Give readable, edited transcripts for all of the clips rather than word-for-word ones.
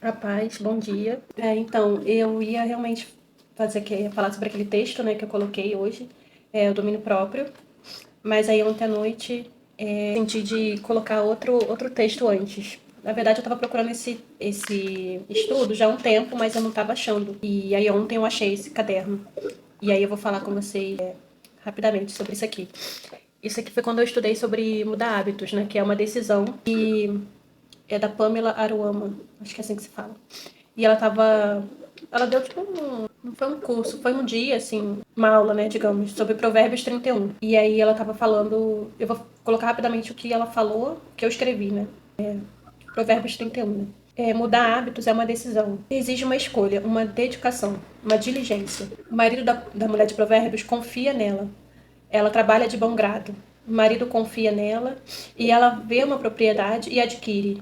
A paz, bom dia. Então, eu ia realmente falar sobre aquele texto, né, que eu coloquei hoje, o domínio próprio, mas aí ontem à noite senti de colocar outro texto antes. Na verdade, eu estava procurando esse estudo já há um tempo, mas eu não estava achando. E aí ontem eu achei esse caderno. E aí eu vou falar com vocês rapidamente sobre isso aqui. Isso aqui foi quando eu estudei sobre mudar hábitos, né, que é uma decisão e é da Pamela Aruama, acho que é assim que se fala. E ela deu tipo não foi um curso, foi um dia, assim, uma aula, né, digamos, sobre Provérbios 31. E aí ela tava falando, eu vou colocar rapidamente o que ela falou, que eu escrevi, né, Provérbios 31, né. Mudar hábitos é uma decisão. Exige uma escolha, uma dedicação, uma diligência. O marido da mulher de Provérbios confia nela. Ela trabalha de bom grado. O marido confia nela e ela vê uma propriedade e adquire,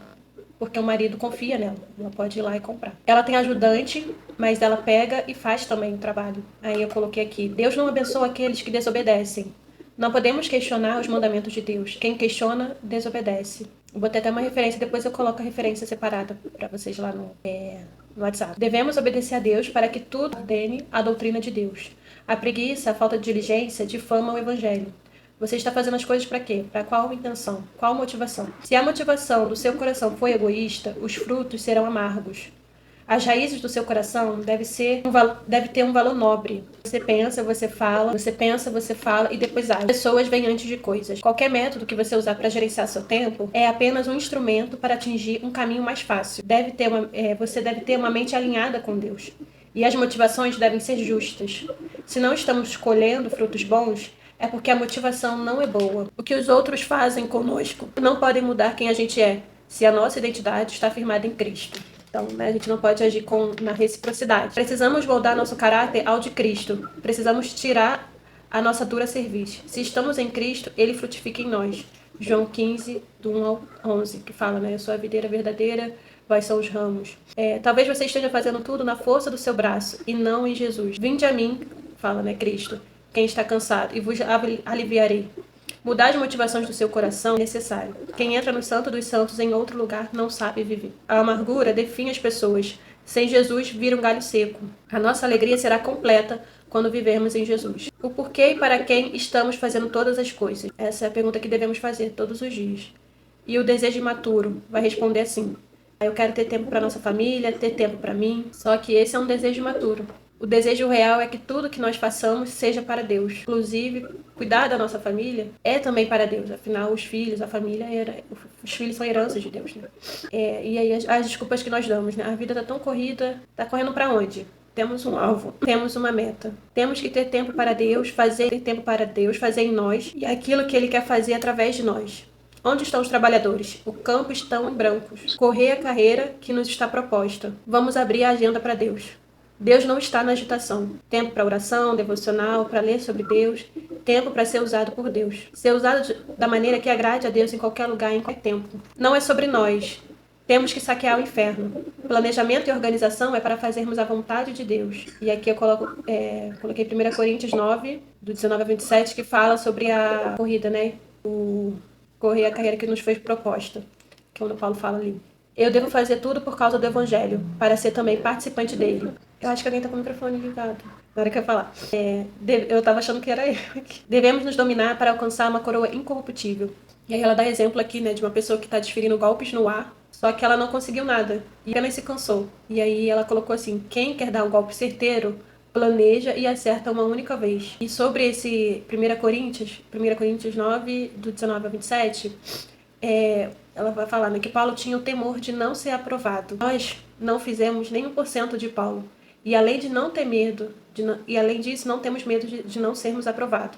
porque o marido confia nela. Ela pode ir lá e comprar. Ela tem ajudante, mas ela pega e faz também o trabalho. Aí eu coloquei aqui: Deus não abençoa aqueles que desobedecem. Não podemos questionar os mandamentos de Deus. Quem questiona, desobedece. Eu botei até uma referência, depois eu coloco a referência separada para vocês lá no WhatsApp. Devemos obedecer a Deus para que tudo ordene a doutrina de Deus. A preguiça, a falta de diligência difama o evangelho. Você está fazendo as coisas para quê? Para qual intenção? Qual motivação? Se a motivação do seu coração for egoísta, os frutos serão amargos. As raízes do seu coração deve ter um valor nobre. Você pensa, você fala e depois age. Pessoas vêm antes de coisas. Qualquer método que você usar para gerenciar seu tempo é apenas um instrumento para atingir um caminho mais fácil. Você deve ter uma mente alinhada com Deus. E as motivações devem ser justas. Se não estamos colhendo frutos bons, é porque a motivação não é boa. O que os outros fazem conosco não podem mudar quem a gente é, se a nossa identidade está firmada em Cristo. Então, né, a gente não pode agir na reciprocidade. Precisamos moldar nosso caráter ao de Cristo. Precisamos tirar a nossa dura cerviz. Se estamos em Cristo, Ele frutifica em nós. João 15, do 1 ao 11, que fala, né? Eu sou a videira verdadeira, vós são os ramos. Talvez você esteja fazendo tudo na força do seu braço e não em Jesus. Vinde a mim, fala, né, Cristo, quem está cansado, e vos aliviarei. Mudar as motivações do seu coração é necessário. Quem entra no Santo dos Santos em outro lugar não sabe viver. A amargura define as pessoas. Sem Jesus, vira um galho seco. A nossa alegria será completa quando vivermos em Jesus. O porquê e para quem estamos fazendo todas as coisas? Essa é a pergunta que devemos fazer todos os dias. E o desejo imaturo vai responder assim: eu quero ter tempo para nossa família, ter tempo para mim. Só que esse é um desejo imaturo. O desejo real é que tudo que nós façamos seja para Deus. Inclusive, cuidar da nossa família é também para Deus. Afinal, os filhos, a família, os filhos são heranças de Deus, né? E aí as desculpas que nós damos, né? A vida tá tão corrida, tá correndo para onde? Temos um alvo, temos uma meta. Temos que ter tempo para Deus, fazer em nós e aquilo que Ele quer fazer através de nós. Onde estão os trabalhadores? O campo estão em brancos. Correr a carreira que nos está proposta. Vamos abrir a agenda para Deus. Deus não está na agitação. Tempo para oração, devocional, para ler sobre Deus. Tempo para ser usado por Deus. Ser usado da maneira que agrade a Deus em qualquer lugar, em qualquer tempo. Não é sobre nós. Temos que saquear o inferno. Planejamento e organização é para fazermos a vontade de Deus. E aqui eu coloquei 1 Coríntios 9, do 19 a 27, que fala sobre a corrida, né? Correr a carreira que nos foi proposta, que é onde Paulo fala ali. Eu devo fazer tudo por causa do Evangelho, para ser também participante dele. Eu acho que alguém tá com o microfone ligado. Na hora que eu falar. Eu tava achando que era eu aqui. Devemos nos dominar para alcançar uma coroa incorruptível. E aí ela dá exemplo aqui, né, de uma pessoa que tá desferindo golpes no ar, só que ela não conseguiu nada. E apenas se cansou. E aí ela colocou assim: quem quer dar um golpe certeiro, planeja e acerta uma única vez. E sobre esse 1 Coríntios 9, do 19 a 27, ela vai falar, né, que Paulo tinha o temor de não ser aprovado. Nós não fizemos nem 1% de Paulo. E além de não ter medo, e além disso, não temos medo de não sermos aprovados.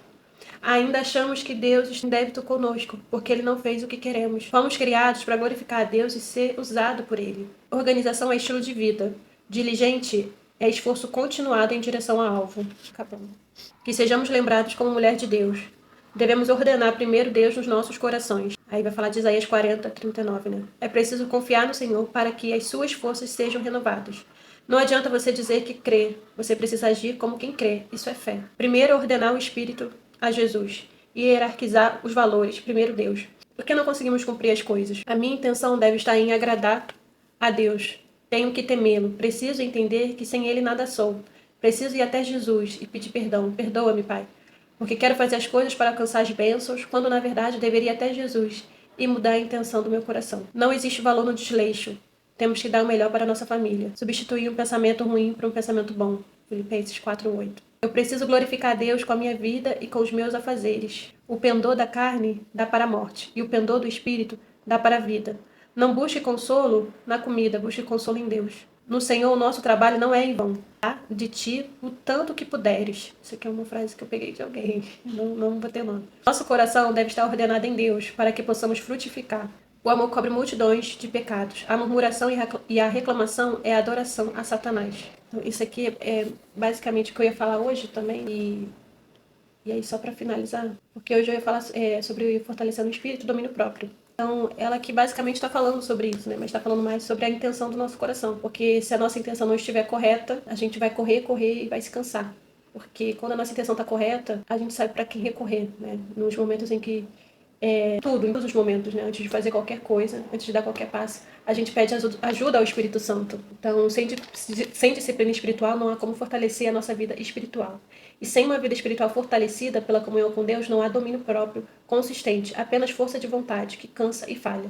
Ainda achamos que Deus está em débito conosco, porque Ele não fez o que queremos. Fomos criados para glorificar a Deus e ser usado por Ele. Organização é estilo de vida. Diligente é esforço continuado em direção ao alvo. Acabando. Que sejamos lembrados como mulher de Deus. Devemos ordenar primeiro Deus nos nossos corações. Aí vai falar de Isaías 40, 39, né? É preciso confiar no Senhor para que as suas forças sejam renovadas. Não adianta você dizer que crê. Você precisa agir como quem crê. Isso é fé. Primeiro, ordenar o Espírito a Jesus e hierarquizar os valores. Primeiro, Deus. Por que não conseguimos cumprir as coisas? A minha intenção deve estar em agradar a Deus, Tenho que temê-lo. Preciso entender que sem ele nada sou. Preciso ir até Jesus e pedir perdão. Perdoa-me, Pai. Porque quero fazer as coisas para alcançar as bênçãos, quando na verdade deveria ir até Jesus e mudar a intenção do meu coração. Não existe valor no desleixo. Temos que dar o melhor para a nossa família. Substituir um pensamento ruim por um pensamento bom. Filipenses 4:8. Eu preciso glorificar a Deus com a minha vida e com os meus afazeres. O pendor da carne dá para a morte, e o pendor do espírito dá para a vida. Não busque consolo na comida, busque consolo em Deus. No Senhor, o nosso trabalho não é em vão. Dá de ti o tanto que puderes. Isso aqui é uma frase que eu peguei de alguém. Não botei nome. Nosso coração deve estar ordenado em Deus, para que possamos frutificar. O amor cobre multidões de pecados. A murmuração e a reclamação é a adoração a Satanás. Então, isso aqui é basicamente o que eu ia falar hoje também. E aí, só para finalizar, porque hoje eu ia falar sobre fortalecendo o espírito e o domínio próprio. Então, ela que basicamente está falando sobre isso, né? Mas está falando mais sobre a intenção do nosso coração. Porque se a nossa intenção não estiver correta, a gente vai correr e vai se cansar. Porque quando a nossa intenção está correta, a gente sabe para quem recorrer, né? Nos momentos em que em todos os momentos, né? Antes de fazer qualquer coisa, antes de dar qualquer passo, a gente pede ajuda ao Espírito Santo. Então, sem disciplina espiritual, não há como fortalecer a nossa vida espiritual. E sem uma vida espiritual fortalecida pela comunhão com Deus, não há domínio próprio consistente, apenas força de vontade que cansa e falha.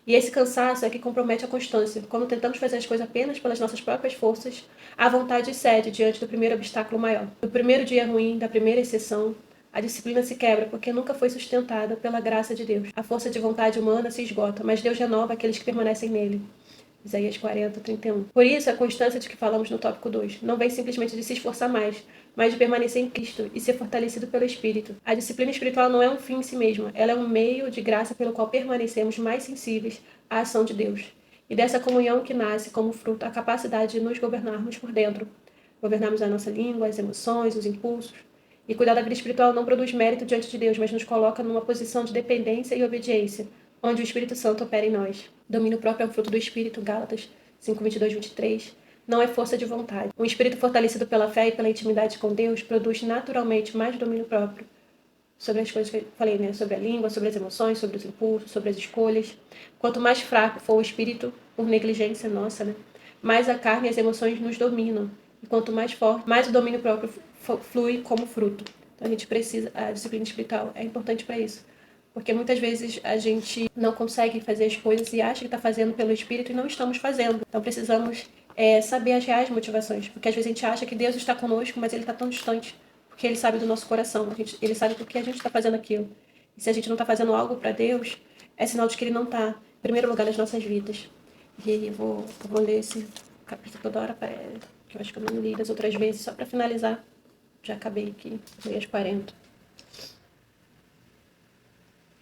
E esse cansaço é que compromete a constância. Quando tentamos fazer as coisas apenas pelas nossas próprias forças, a vontade cede diante do primeiro obstáculo maior. Do primeiro dia ruim, da primeira exceção, a disciplina se quebra porque nunca foi sustentada pela graça de Deus. A força de vontade humana se esgota, mas Deus renova aqueles que permanecem nele. Isaías 40:31. Por isso, a constância de que falamos no tópico 2 não vem simplesmente de se esforçar mais, mas de permanecer em Cristo e ser fortalecido pelo Espírito. A disciplina espiritual não é um fim em si mesma, ela é um meio de graça pelo qual permanecemos mais sensíveis à ação de Deus. E dessa comunhão que nasce como fruto a capacidade de nos governarmos por dentro, governarmos a nossa língua, as emoções, os impulsos. E cuidar da vida espiritual não produz mérito diante de Deus, mas nos coloca numa posição de dependência e obediência, onde o Espírito Santo opera em nós. Domínio próprio é um fruto do Espírito, Gálatas 5:22-23. Não é força de vontade. Um espírito fortalecido pela fé e pela intimidade com Deus produz naturalmente mais domínio próprio sobre as coisas que eu falei, né? Sobre a língua, sobre as emoções, sobre os impulsos, sobre as escolhas. Quanto mais fraco for o espírito, por negligência nossa, né? Mais a carne e as emoções nos dominam. E quanto mais forte, mais o domínio próprio flui como fruto. Então a gente precisa, a disciplina espiritual é importante para isso. Porque muitas vezes a gente não consegue fazer as coisas e acha que está fazendo pelo Espírito e não estamos fazendo. Então precisamos saber as reais motivações. Porque às vezes a gente acha que Deus está conosco, mas Ele está tão distante. Porque Ele sabe do nosso coração. Ele sabe por que a gente está fazendo aquilo. E se a gente não está fazendo algo para Deus, é sinal de que Ele não está em primeiro lugar nas nossas vidas. E aí eu vou ler esse capítulo toda hora, que eu acho que eu não li das outras vezes, só para finalizar. Já acabei aqui, Isaías 40.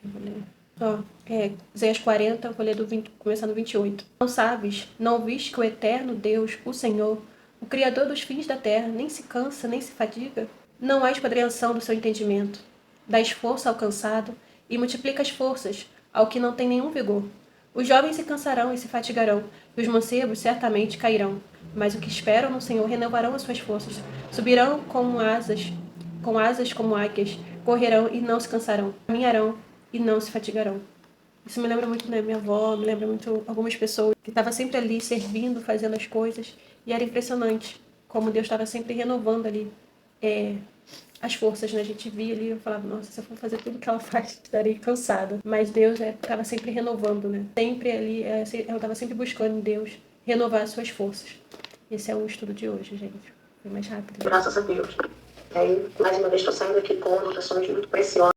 Eu vou ler. Isaías 40, eu vou ler começando do 28. Não sabes, não ouviste que o eterno Deus, o Senhor, o Criador dos fins da terra, nem se cansa, nem se fadiga? Não há esquadrinhação do seu entendimento. Dá esforço ao cansado e multiplica as forças ao que não tem nenhum vigor. Os jovens se cansarão e se fatigarão, e os mancebos certamente cairão. Mas os que esperam no Senhor renovarão as suas forças, subirão com asas como águias, correrão e não se cansarão, caminharão e não se fatigarão. Isso me lembra muito, né, minha avó, me lembra muito algumas pessoas que estavam sempre ali servindo, fazendo as coisas, e era impressionante como Deus estava sempre renovando ali as forças, né? A gente via ali, eu falava, nossa, se eu for fazer tudo que ela faz, estarei cansada. Mas Deus estava sempre renovando, né? Sempre ali, ela estava sempre buscando em Deus renovar as suas forças. Esse é o estudo de hoje, gente. Foi mais rápido. Graças a Deus. E aí, mais uma vez, estou saindo aqui com anotações muito preciosas.